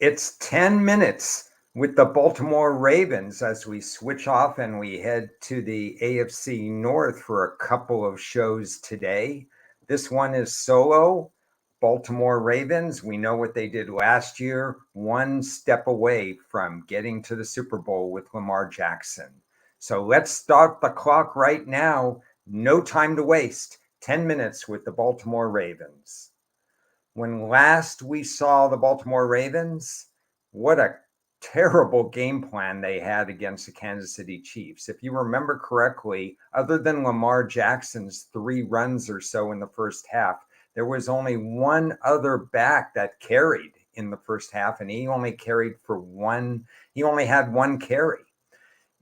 It's 10 minutes with the Baltimore Ravens as we switch off and we head to the AFC North for a couple of shows today. This one is solo. Baltimore Ravens, we know what they did last year, one step away from getting to the Super Bowl with Lamar Jackson. So let's start the clock right now. No time to waste. 10 minutes with the Baltimore Ravens. When last we saw the Baltimore Ravens, what a terrible game plan they had against the Kansas City Chiefs. If you remember correctly, other than Lamar Jackson's 3 runs or so in the first half, there was only one other back that carried in the first half, and he only carried for one, he only had one carry.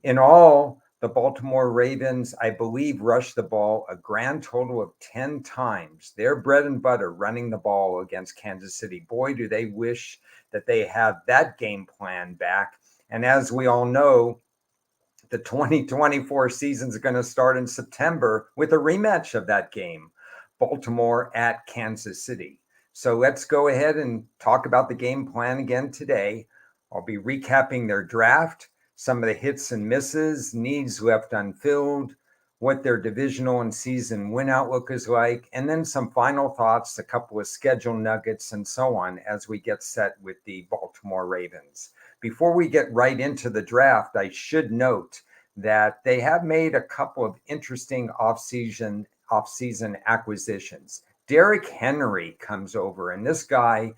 In all, the Baltimore Ravens, I believe, rushed the ball a grand total of 10 times. Their bread and butter running the ball against Kansas City. Boy, do they wish that they had that game plan back. And as we all know, the 2024 season is going to start in September with a rematch of that game, Baltimore at Kansas City. So let's go ahead and talk about the game plan again today. I'll be recapping their draft, some of the hits and misses, needs left unfilled, what their divisional and season win outlook is like, and then some final thoughts, a couple of schedule nuggets, and so on as we get set with the Baltimore Ravens. Before we get right into the draft, I should note that they have made a couple of interesting offseason acquisitions. Derrick Henry comes over, and this guy,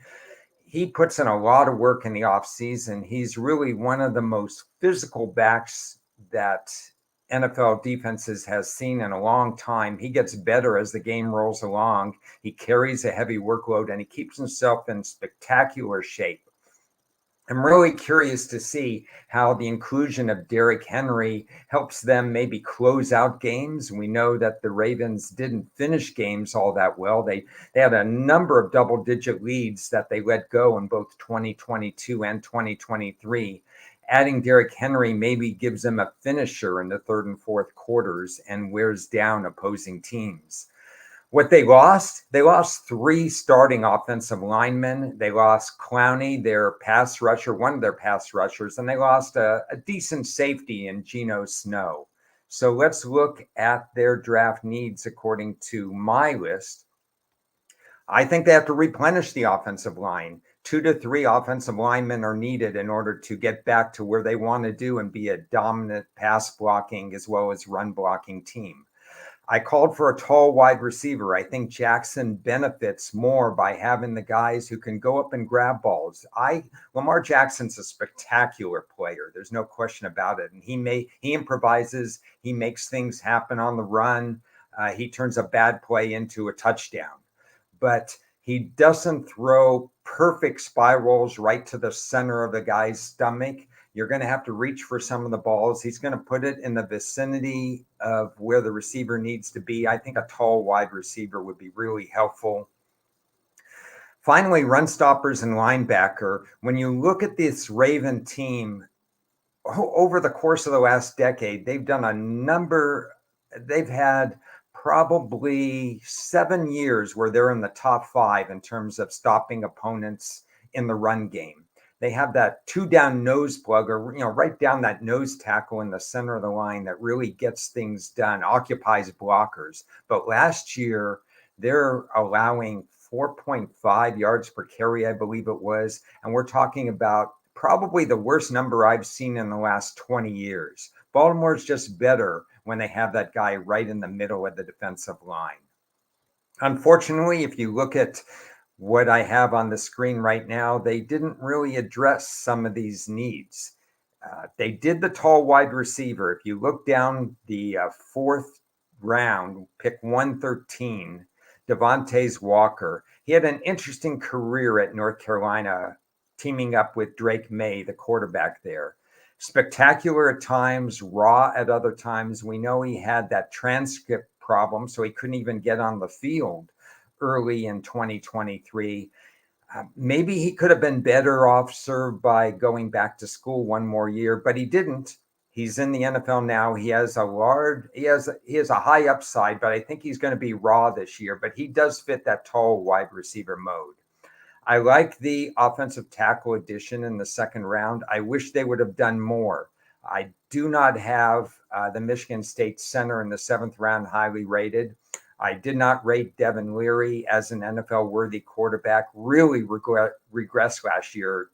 he puts in a lot of work in the offseason. He's really one of the most physical backs that NFL defenses has seen in a long time. He gets better as the game rolls along. He carries a heavy workload, and he keeps himself in spectacular shape. I'm really curious to see how the inclusion of Derrick Henry helps them maybe close out games. We know that the Ravens didn't finish games all that well. They had a number of double-digit leads that they let go in both 2022 and 2023. Adding Derrick Henry maybe gives them a finisher in the third and fourth quarters and wears down opposing teams. What they lost 3 starting offensive linemen. They lost Clowney, their pass rusher, one of their pass rushers, and they lost a decent safety in Geno Snow. So let's look at their draft needs according to my list. I think they have to replenish the offensive line. 2 to 3 offensive linemen are needed in order to get back to where they want to do and be a dominant pass blocking as well as run blocking team. I called for a tall wide receiver. I think Jackson benefits more by having the guys who can go up and grab balls. Lamar Jackson's a spectacular player. There's no question about it. And he improvises. He makes things happen on the run. He turns a bad play into a touchdown. But he doesn't throw perfect spirals right to the center of the guy's stomach. You're going to have to reach for some of the balls. He's going to put it in the vicinity of where the receiver needs to be. I think a tall wide receiver would be really helpful. Finally, run stoppers and linebacker. When you look at this Raven team over the course of the last decade, they've had probably 7 years where they're in the top 5 in terms of stopping opponents in the run game. They have that 2-down nose plug, or right down that nose tackle in the center of the line that really gets things done, occupies blockers. But last year, they're allowing 4.5 yards per carry, I believe it was. And we're talking about probably the worst number I've seen in the last 20 years. Baltimore's just better when they have that guy right in the middle of the defensive line. Unfortunately, if you look at what I have on the screen right now, they didn't really address some of these needs. They did the tall wide receiver. If you look down the 4th round, pick 113, Devontae Walker. He had an interesting career at North Carolina, teaming up with Drake May, the quarterback there. Spectacular at times, raw at other times. We know he had that transcript problem, so he couldn't even get on the field early in 2023. Maybe he could have been better off served by going back to school one more year, but he didn't. He's in the NFL now. He has a high upside, but I think he's going to be raw this year. But he does fit that tall wide receiver mode. I like the offensive tackle addition in the second round. I wish they would have done more. I do not have the Michigan State center in the seventh round highly rated. I did not rate Devin Leary as an NFL worthy quarterback. Really regressed last year,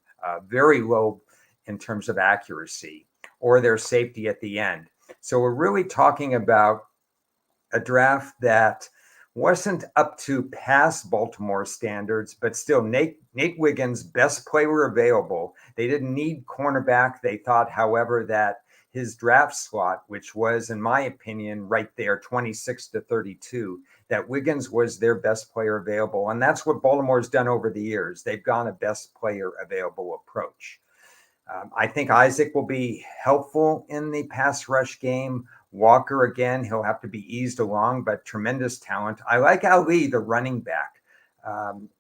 very low in terms of accuracy or their safety at the end. So we're really talking about a draft that wasn't up to past Baltimore standards, but still Nate Wiggins, best player available. They didn't need cornerback. They thought, however, that his draft slot, which was, in my opinion, right there, 26 to 32, that Wiggins was their best player available. And that's what Baltimore's done over the years. They've gone a best player available approach. I think Isaac will be helpful in the pass rush game. Walker, again, he'll have to be eased along, but tremendous talent. I like Ali, the running back.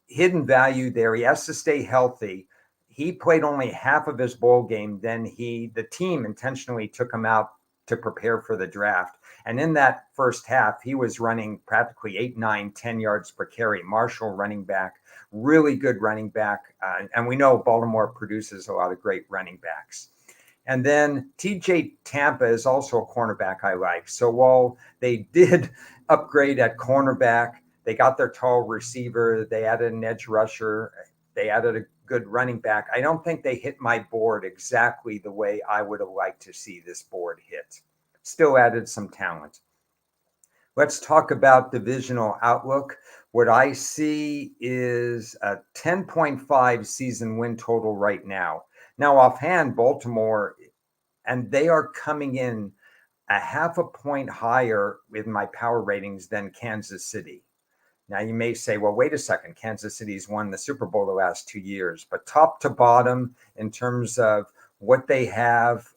Hidden value there. He has to stay healthy. He played only half of his bowl game. Then the team intentionally took him out to prepare for the draft. And in that first half, he was running practically 8, 9, 10 yards per carry. Marshall running back, really good running back. And we know Baltimore produces a lot of great running backs. And then TJ Tampa is also a cornerback I like. So while they did upgrade at cornerback, they got their tall receiver, they added an edge rusher, they added a good running back. I don't think they hit my board exactly the way I would have liked to see this board hit. Still added some talent. Let's talk about divisional outlook. What I see is a 10.5 season win total right now. Now, offhand, Baltimore, and they are coming in a half a point higher with my power ratings than Kansas City. Now, you may say, well, wait a second. Kansas City's won the Super Bowl the last 2 years. But top to bottom, in terms of what they have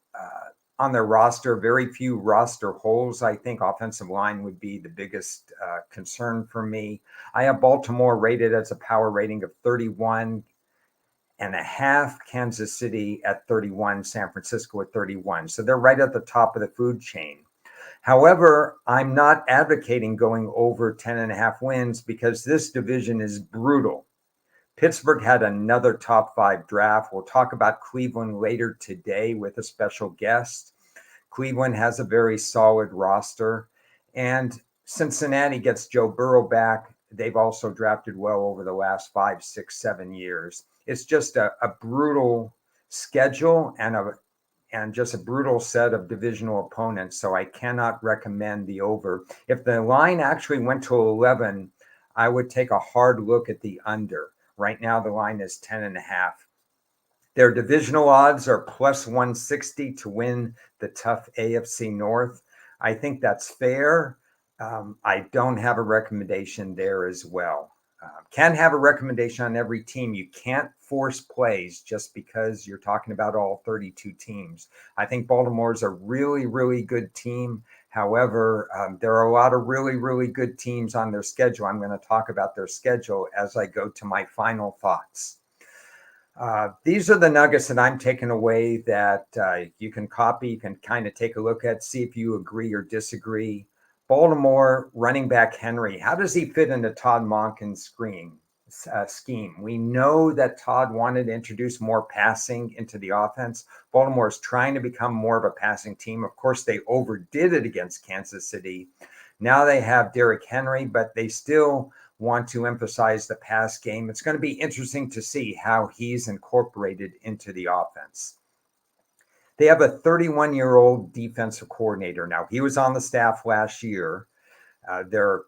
on their roster, very few roster holes. I think offensive line would be the biggest concern for me. I have Baltimore rated as a power rating of 31 and a half, Kansas City at 31, San Francisco at 31. So they're right at the top of the food chain. However, I'm not advocating going over 10 and a half wins because this division is brutal. Pittsburgh had another top 5 draft. We'll talk about Cleveland later today with a special guest. Cleveland has a very solid roster. And Cincinnati gets Joe Burrow back. They've also drafted well over the last 5, 6, 7 years. It's just a brutal schedule and just a brutal set of divisional opponents. So I cannot recommend the over. If the line actually went to 11, I would take a hard look at the under. Right now, the line is 10 and a half. Their divisional odds are plus 160 to win the tough AFC North. I think that's fair. I don't have a recommendation there as well. Can have a recommendation on every team. You can't force plays just because you're talking about all 32 teams. I think Baltimore's a really, really good team. However, there are a lot of really, really good teams on their schedule. I'm going to talk about their schedule as I go to my final thoughts. These are the nuggets that I'm taking away that you can copy, you can kind of take a look at, see if you agree or disagree. Baltimore running back Henry, how does he fit into Todd Monken's scheme? We know that Todd wanted to introduce more passing into the offense. Baltimore is trying to become more of a passing team. Of course, they overdid it against Kansas City. Now they have Derrick Henry, but they still want to emphasize the pass game. It's going to be interesting to see how he's incorporated into the offense. They have a 31-year-old defensive coordinator now. He was on the staff last year. Their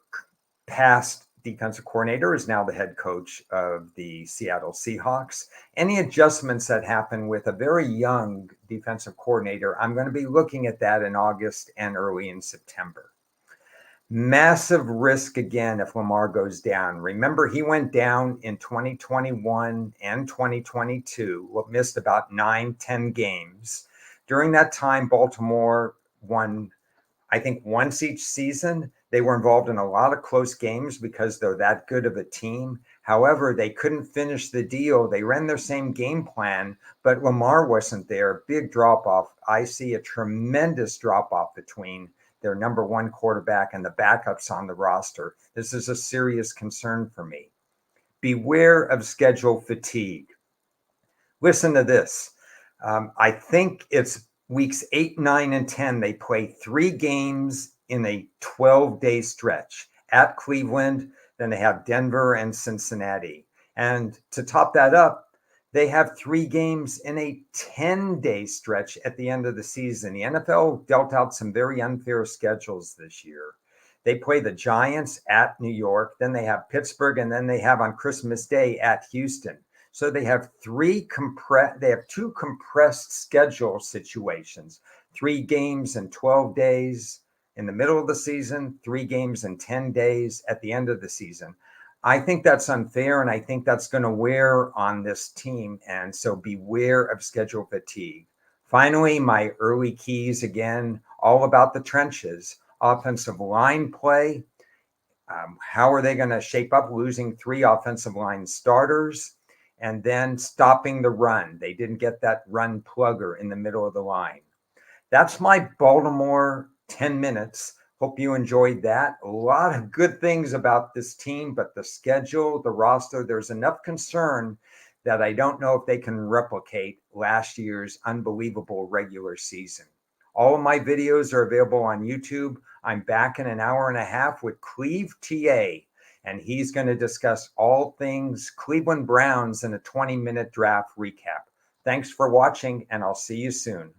past defensive coordinator is now the head coach of the Seattle Seahawks. Any adjustments that happen with a very young defensive coordinator, I'm going to be looking at that in August and early in September. Massive risk again if Lamar goes down. Remember, he went down in 2021 and 2022, missed about 9-10 games. During that time, Baltimore won, I think, once each season. They were involved in a lot of close games because they're that good of a team. However, they couldn't finish the deal. They ran their same game plan, but Lamar wasn't there. Big drop-off. I see a tremendous drop-off between their number one quarterback and the backups on the roster. This is a serious concern for me. beware of schedule fatigue. Listen to this. I think it's weeks 8, 9, and 10. They play 3 games in a 12-day stretch at Cleveland. Then they have Denver and Cincinnati. And to top that up, they have 3 games in a 10-day stretch at the end of the season. The NFL dealt out some very unfair schedules this year. They play the Giants at New York, then they have Pittsburgh, and then they have on Christmas Day at Houston. So they have two compressed schedule situations, 3 games in 12 days in the middle of the season, 3 games in 10 days at the end of the season. I think that's unfair, and I think that's going to wear on this team. And so beware of schedule fatigue. Finally, my early keys again, all about the trenches. Offensive line play. How are they going to shape up losing 3 offensive line starters? And then stopping the run. They didn't get that run plugger in the middle of the line. That's my Baltimore 10 minutes. Hope you enjoyed that. A lot of good things about this team, but the schedule, the roster, there's enough concern that I don't know if they can replicate last year's unbelievable regular season. All of my videos are available on YouTube. I'm back in an hour and a half with Cleve TA, and he's going to discuss all things Cleveland Browns in a 20-minute draft recap. Thanks for watching, and I'll see you soon.